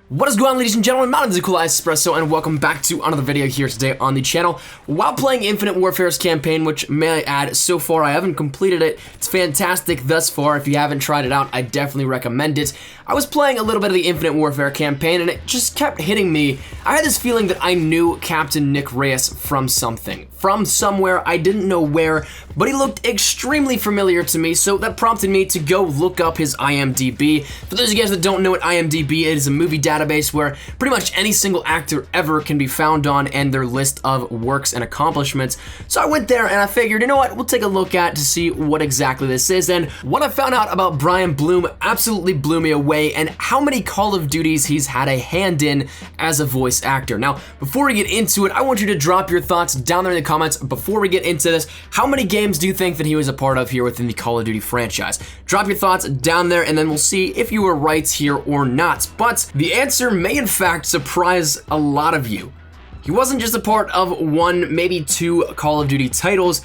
What is going on, ladies and gentlemen? My name is Cool Espresso, and welcome back to another video here today on the channel. While playing Infinite Warfare's campaign, which may I add, so far I haven't completed it. It's fantastic thus far. If you haven't tried it out, I definitely recommend it. I was playing a little bit of the Infinite Warfare campaign, and it just kept hitting me. I had this feeling that I knew Captain Nick Reyes from something. From somewhere, I didn't know where, but he looked extremely familiar to me, so that prompted me to go look up his IMDb. For those of you guys that don't know what IMDb is, a movie database where pretty much any single actor ever can be found on and their list of works and accomplishments. So I went there and I figured, you know what, we'll take a look at to see what exactly this is. And what I found out about Brian Bloom absolutely blew me away, and how many Call of Duties he's had a hand in as a voice actor. Now, before we get into it, I want you to drop your thoughts down there in the comments. Before we get into this, how many games do you think that he was a part of here within the Call of Duty franchise? Drop your thoughts down there, and then we'll see if you were right here or not. But the answer may in fact surprise a lot of you. He wasn't just a part of one, maybe two Call of Duty titles.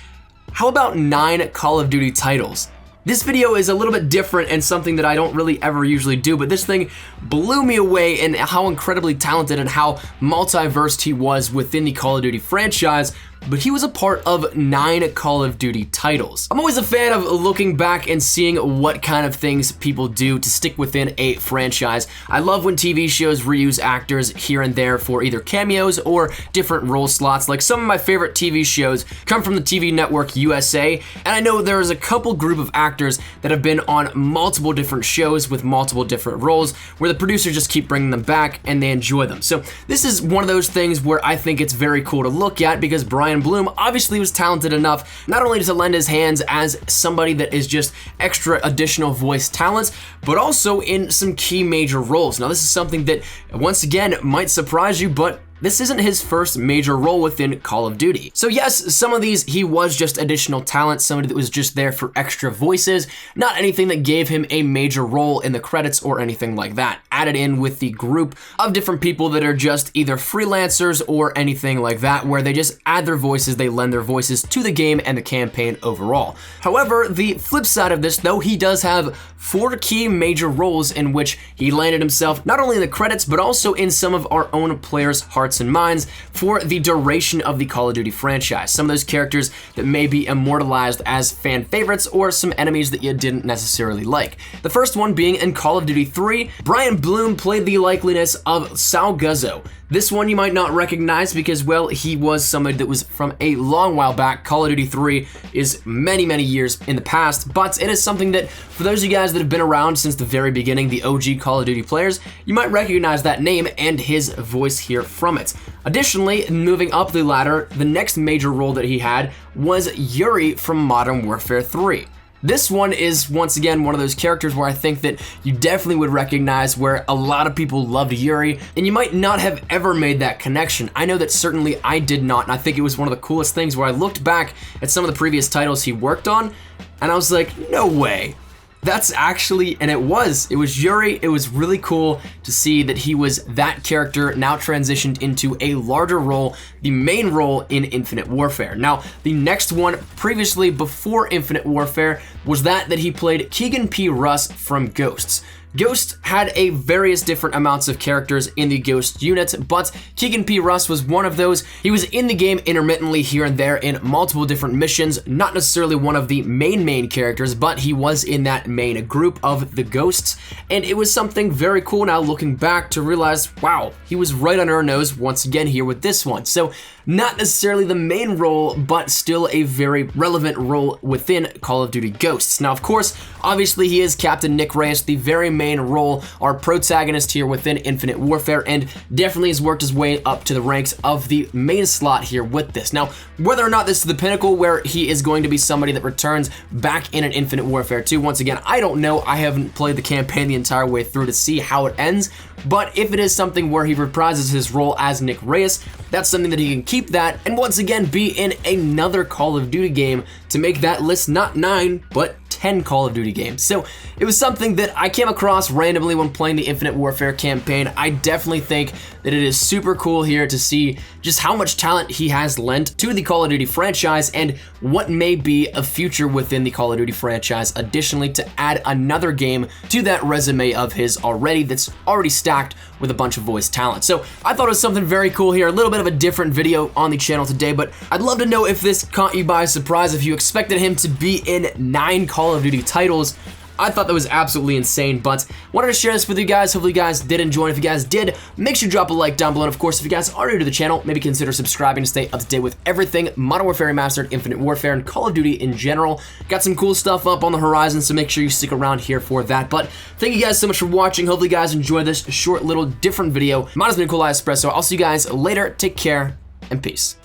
How about 9 Call of Duty titles? This video is a little bit different and something that I don't really ever usually do, but this thing blew me away in how incredibly talented and how multiversed he was within the Call of Duty franchise. But he was a part of 9 Call of Duty titles. I'm always a fan of looking back and seeing what kind of things people do to stick within a franchise. I love when TV shows reuse actors here and there for either cameos or different role slots. Like, some of my favorite TV shows come from the TV network USA, and I know there's a couple group of actors that have been on multiple different shows with multiple different roles where the producers just keep bringing them back and they enjoy them. So this is one of those things where I think it's very cool to look at, because Brian Bloom obviously was talented enough not only to lend his hands as somebody that is just extra additional voice talents, but also in some key major roles. Now, this is something that once again might surprise you, but this isn't his first major role within Call of Duty. So yes, some of these he was just additional talent, somebody that was just there for extra voices, not anything that gave him a major role in the credits or anything like that. Added in with the group of different people that are just either freelancers or anything like that, where they just add their voices, they lend their voices to the game and the campaign overall. However, the flip side of this though, he does have 4 key major roles in which he landed himself not only in the credits, but also in some of our own players' hearts and minds for the duration of the Call of Duty franchise. Some of those characters that may be immortalized as fan favorites, or some enemies that you didn't necessarily like. The first one being in Call of Duty 3, Brian Bloom played the likeliness of Sal Guzzo. This one you might not recognize because, well, he was somebody that was from a long while back. Call of Duty 3 is many, many years in the past, but it is something that, for those of you guys that have been around since the very beginning, the OG Call of Duty players, you might recognize that name and his voice here from it. Additionally, moving up the ladder, the next major role that he had was Yuri from Modern Warfare 3. This one is, once again, one of those characters where I think that you definitely would recognize, where a lot of people loved Yuri, and you might not have ever made that connection. I know that certainly I did not, and I think it was one of the coolest things where I looked back at some of the previous titles he worked on, and I was like, no way. That's actually, and it was Yuri. It was really cool to see that he was that character now transitioned into a larger role, the main role in Infinite Warfare. Now, the next one previously before Infinite Warfare was that he played Keegan P. Russ from Ghosts. Ghost had a various different amounts of characters in the Ghost unit, but Keegan P. Russ was one of those. He was in the game intermittently here and there in multiple different missions, not necessarily one of the main characters, but he was in that main group of the Ghosts, and it was something very cool now looking back to realize, wow, he was right under our nose once again here with this one. So not necessarily the main role, but still a very relevant role within Call of Duty Ghosts. Now, of course, obviously he is Captain Nick Reyes, the very main role, our protagonist here within Infinite Warfare, and definitely has worked his way up to the ranks of the main slot here with this. Now, whether or not this is the pinnacle where he is going to be somebody that returns back in an Infinite Warfare 2, once again, I don't know. I haven't played the campaign the entire way through to see how it ends, but if it is something where he reprises his role as Nick Reyes, that's something that he can keep that and once again be in another Call of Duty game to make that list not 9, but 10 Call of Duty games. So it was something that I came across randomly when playing the Infinite Warfare campaign. I definitely think that it is super cool here to see just how much talent he has lent to the Call of Duty franchise and what may be a future within the Call of Duty franchise, additionally to add another game to that resume of his already that's already stacked with a bunch of voice talent. So I thought it was something very cool here, a little bit of a different video on the channel today, but I'd love to know if this caught you by surprise, if you expected him to be in 9 Call of Duty titles. I thought that was absolutely insane, but wanted to share this with you guys. Hopefully you guys did enjoy. If you guys did, make sure you drop a like down below. And of course, if you guys are new to the channel, maybe consider subscribing to stay up to date with everything Modern Warfare Remastered, Infinite Warfare, and Call of Duty in general. Got some cool stuff up on the horizon, so make sure you stick around here for that. But thank you guys so much for watching. Hopefully you guys enjoyed this short little different video. Mine has been Cool Espresso. I'll see you guys later. Take care and peace.